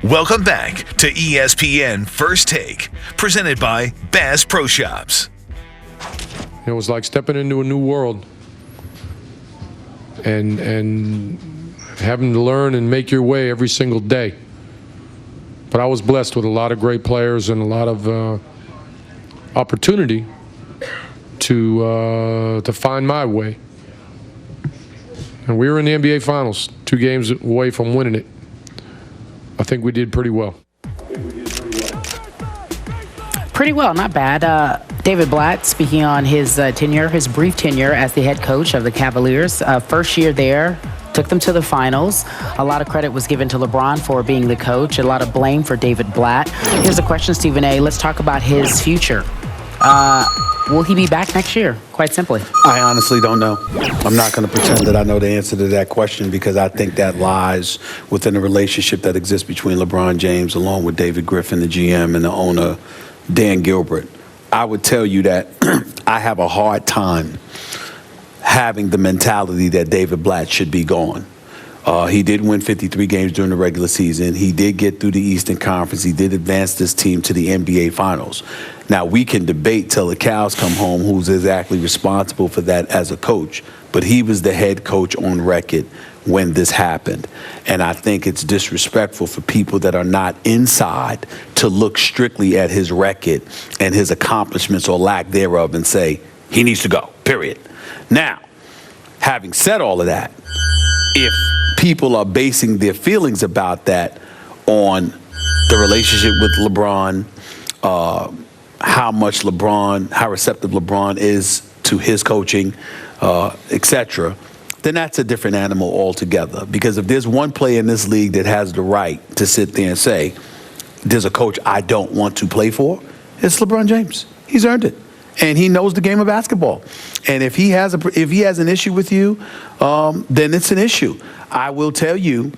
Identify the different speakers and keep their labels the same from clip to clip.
Speaker 1: Welcome back to ESPN First Take, presented by Bass Pro Shops.
Speaker 2: It was like stepping into a new world and having to learn and make your way every single day. But I was blessed with a lot of great players and a lot of opportunity to find my way. And we were in the NBA Finals, 2 games away from winning it. I think we did pretty well.
Speaker 3: Pretty well, not bad. David Blatt speaking on his his brief tenure as the head coach of the Cavaliers. First year there, took them to the finals. A lot of credit was given to LeBron for being the coach. A lot of blame for David Blatt. Here's a question, Stephen A. Let's talk about his future. Will he be back next year? Quite simply.
Speaker 4: I honestly don't know. I'm not going to pretend that I know the answer to that question because I think that lies within the relationship that exists between LeBron James along with David Griffin, the GM, and the owner, Dan Gilbert. I would tell you that I have a hard time having the mentality that David Blatt should be gone. He did win 53 games during the regular season. He did get through the Eastern Conference. He did advance this team to the NBA Finals. Now, we can debate till the cows come home who's exactly responsible for that as a coach, but he was the head coach on record when this happened. And I think it's disrespectful for people that are not inside to look strictly at his record and his accomplishments or lack thereof and say, he needs to go, period. Now, having said all of that, if people are basing their feelings about that on the relationship with LeBron, how receptive LeBron is to his coaching, etc., then that's a different animal altogether. Because if there's one player in this league that has the right to sit there and say, there's a coach I don't want to play for, it's LeBron James. He's earned it. And he knows the game of basketball. And if he has an issue with you, then it's an issue. I will tell you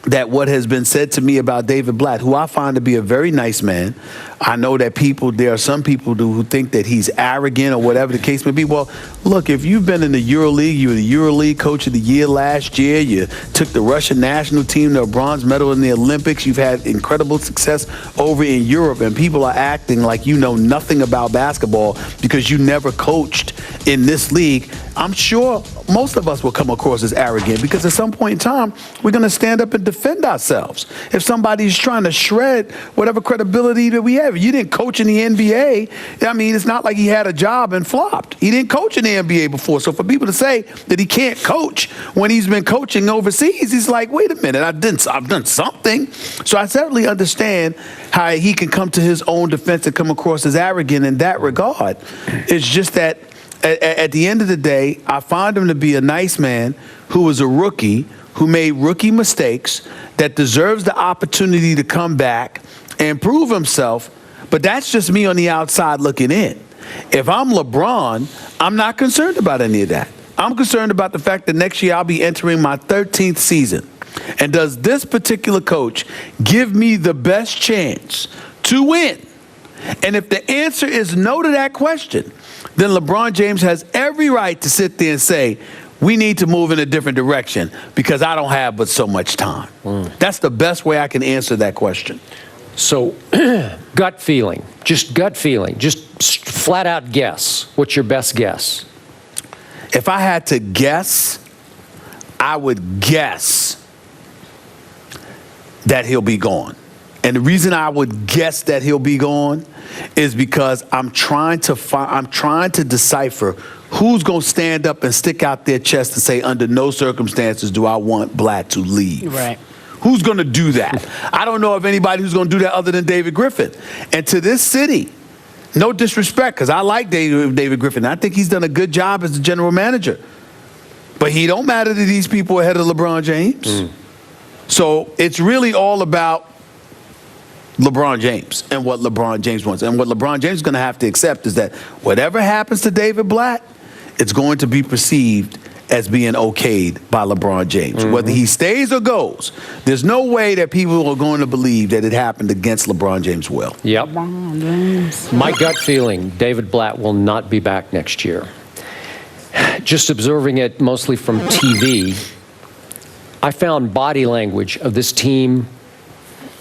Speaker 4: that what has been said to me about David Blatt, who I find to be a very nice man, I know that there are some people who think that he's arrogant or whatever the case may be. Well, look, if you've been in the EuroLeague, you were the EuroLeague Coach of the Year last year, you took the Russian national team to a bronze medal in the Olympics, you've had incredible success over in Europe, and people are acting like you know nothing about basketball because you never coached in this league, I'm sure most of us will come across as arrogant because at some point in time, we're going to stand up and defend ourselves. If somebody's trying to shred whatever credibility that we have, you didn't coach in the NBA. I mean, it's not like he had a job and flopped. He didn't coach in the NBA before. So for people to say that he can't coach when he's been coaching overseas, he's like, wait a minute, I've done something. So I certainly understand how he can come to his own defense and come across as arrogant in that regard. It's just that at the end of the day, I find him to be a nice man who was a rookie, who made rookie mistakes, that deserves the opportunity to come back and prove himself. But that's just me on the outside looking in. If I'm LeBron, I'm not concerned about any of that. I'm concerned about the fact that next year I'll be entering my 13th season. And does this particular coach give me the best chance to win? And if the answer is no to that question, then LeBron James has every right to sit there and say, we need to move in a different direction because I don't have but so much time. That's the best way I can answer that question.
Speaker 5: So, gut feeling, just flat out guess. What's your best guess?
Speaker 4: If I had to guess, I would guess that he'll be gone. And the reason I would guess that he'll be gone is because I'm trying to decipher who's going to stand up and stick out their chest and say, under no circumstances do I want Blatt to leave.
Speaker 3: Right.
Speaker 4: Who's going to do that? I don't know of anybody who's going to do that other than David Griffin. And to this city, no disrespect, because I like David Griffin. I think he's done a good job as the general manager. But he don't matter to these people ahead of LeBron James. So it's really all about LeBron James and what LeBron James wants. And what LeBron James is going to have to accept is that whatever happens to David Blatt, it's going to be perceived as being okayed by LeBron James. Whether he stays or goes, there's no way that people are going to believe that it happened against LeBron James' will.
Speaker 5: Yep. My gut feeling, David Blatt will not be back next year. Just observing it mostly from TV, I found body language of this team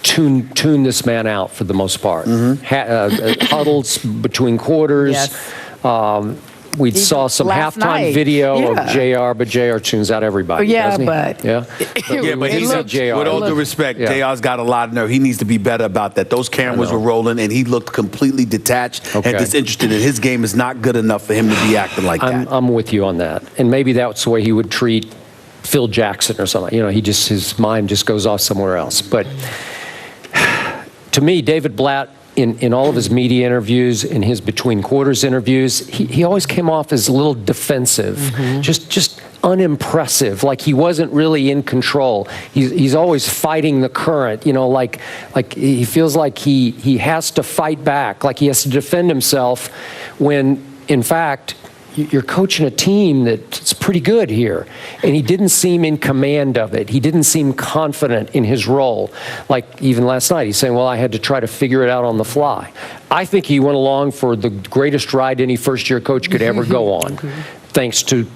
Speaker 5: tune this man out for the most part. Huddles between quarters.
Speaker 3: Yes.
Speaker 5: We saw some
Speaker 3: last
Speaker 5: halftime
Speaker 3: night.
Speaker 5: video
Speaker 3: Yeah.
Speaker 5: of JR, but JR tunes out everybody.
Speaker 3: Yeah,
Speaker 5: doesn't he?
Speaker 3: but-
Speaker 5: Yeah,
Speaker 4: But
Speaker 5: he
Speaker 4: he's
Speaker 5: said JR.
Speaker 4: with all due respect,
Speaker 5: Yeah.
Speaker 4: JR's got a lot of nerve. He needs to be better about that. Those cameras were rolling, and he looked completely detached
Speaker 5: Okay.
Speaker 4: and disinterested. And his game is not good enough for him to be acting like that.
Speaker 5: I'm with you on that. And maybe that's the way he would treat Phil Jackson or something. His mind just goes off somewhere else. But to me, David Blatt, in all of his media interviews, in his between quarters interviews, he always came off as a little defensive, just unimpressive, like he wasn't really in control. He's always fighting the current, like he feels like he has to fight back, like he has to defend himself when, in fact, you're coaching a team that's pretty good here. And he didn't seem in command of it. He didn't seem confident in his role. Like even last night, he's saying, well, I had to try to figure it out on the fly. I think he went along for the greatest ride any first-year coach could ever go on, thanks to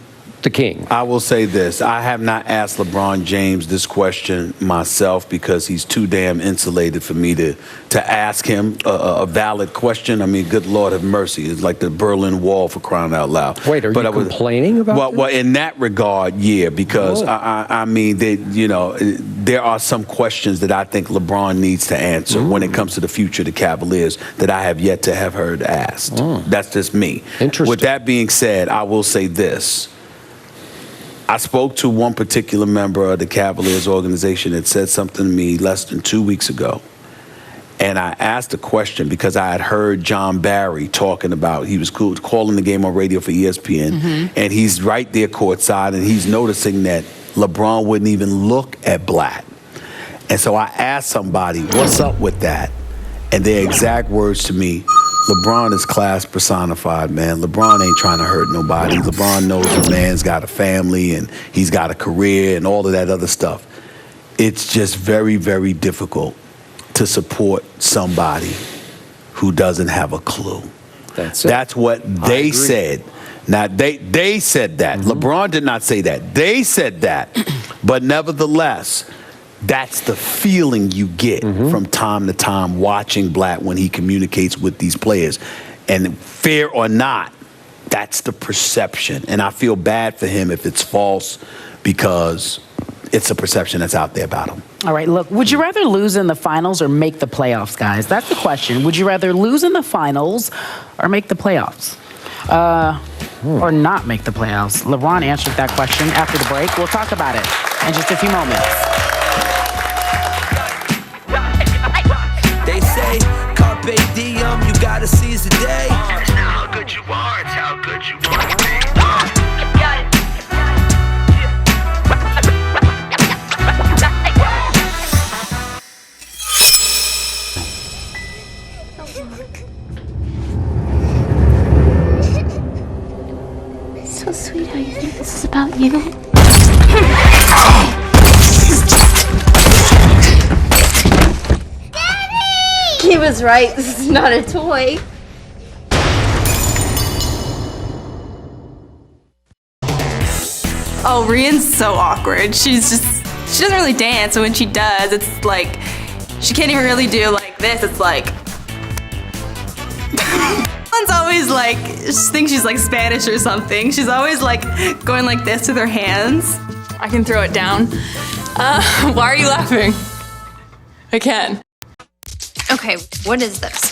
Speaker 5: the king.
Speaker 4: I will say this. I have not asked LeBron James this question myself because he's too damn insulated for me to ask him a valid question. I mean, good Lord have mercy. It's like the Berlin Wall, for crying out loud.
Speaker 5: Wait, are you complaining about
Speaker 4: well, in that regard, yeah, because I mean, there are some questions that I think LeBron needs to answer when it comes to the future of the Cavaliers that I have yet to have heard asked. That's just me.
Speaker 5: Interesting.
Speaker 4: With that being said, I will say this. I spoke to one particular member of the Cavaliers organization that said something to me less than 2 weeks ago. And I asked a question because I had heard John Barry talking about, he was calling the game on radio for ESPN, and he's right there courtside, and he's noticing that LeBron wouldn't even look at Blatt. And so I asked somebody, what's up with that? And their exact words to me, LeBron is class personified, man. LeBron ain't trying to hurt nobody. LeBron knows the man's got a family and he's got a career and all of that other stuff. It's just very, very difficult to support somebody who doesn't have a clue. That's what they said. Now, they said that. LeBron did not say that. They said that. But nevertheless, that's the feeling you get from time to time watching Blatt when he communicates with these players. And fair or not, that's the perception. And I feel bad for him if it's false because it's a perception that's out there about him.
Speaker 3: All right, look, would you rather lose in the finals or make the playoffs, guys? That's the question. Would you rather lose in the finals or make the playoffs? Or not make the playoffs? LeBron answered that question after the break. We'll talk about it in just a few moments.
Speaker 6: They say, carpe diem, you gotta seize the day.
Speaker 1: It's not how good you are, it's how good you want to be.
Speaker 7: So sweet how you think this is about you. He was right. This is not a toy.
Speaker 8: Oh, Rian's so awkward. She doesn't really dance, and when she does, it's like, she can't even really do like this. It's like, One's always like, she thinks she's like Spanish or something. She's always like going like this with her hands.
Speaker 9: I can throw it down. Why are you laughing? I can.
Speaker 7: Okay, what is this?